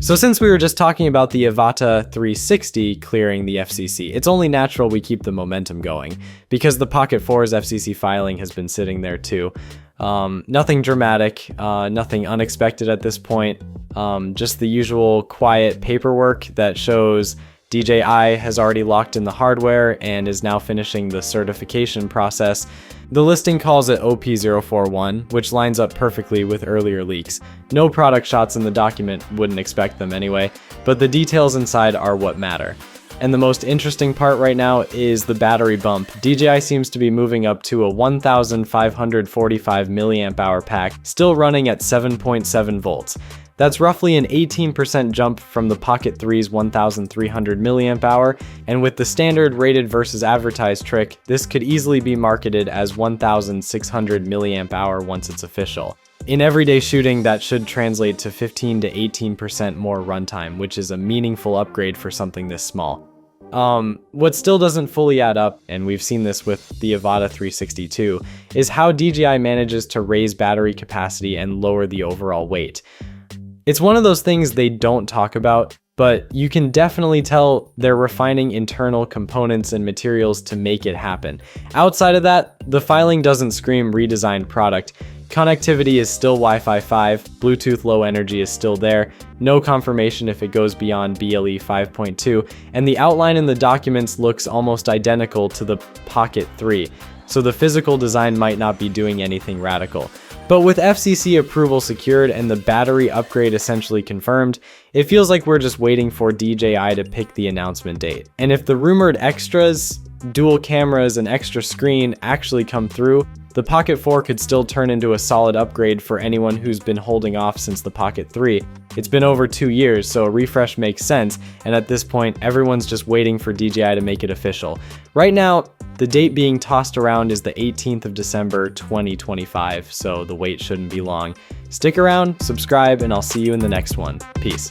So since we were just talking about the Avata 360 clearing the FCC, it's only natural we keep the momentum going, because the Pocket 4's FCC filing has been sitting there too. Nothing dramatic, nothing unexpected at this point, just the usual quiet paperwork that shows DJI has already locked in the hardware and is now finishing the certification process. The listing calls it OP041, which lines up perfectly with earlier leaks. No product shots in the document, wouldn't expect them anyway, but the details inside are what matter. And the most interesting part right now is the battery bump. DJI seems to be moving up to a 1545 mAh pack, still running at 7.7 volts. That's roughly an 18% jump from the Pocket 3's 1300 mAh, and with the standard rated versus advertised trick, this could easily be marketed as 1600 mAh once it's official. In everyday shooting, that should translate to 15 to 18% more runtime, which is a meaningful upgrade for something this small. What still doesn't fully add up, and we've seen this with the Avata 360 too, is how DJI manages to raise battery capacity and lower the overall weight. It's one of those things they don't talk about, but you can definitely tell they're refining internal components and materials to make it happen. Outside of that, the filing doesn't scream redesigned product. Connectivity is still Wi-Fi 5, Bluetooth Low Energy is still there, no confirmation if it goes beyond BLE 5.2, and the outline in the documents looks almost identical to the Pocket 3, so the physical design might not be doing anything radical. But with FCC approval secured and the battery upgrade essentially confirmed, it feels like we're just waiting for DJI to pick the announcement date. And if the rumored extras, dual cameras, and extra screen actually come through, the Pocket 4 could still turn into a solid upgrade for anyone who's been holding off since the Pocket 3. It's been over 2 years, so a refresh makes sense, and at this point, everyone's just waiting for DJI to make it official. Right now, the date being tossed around is the 18th of December, 2025, so the wait shouldn't be long. Stick around, subscribe, and I'll see you in the next one. Peace.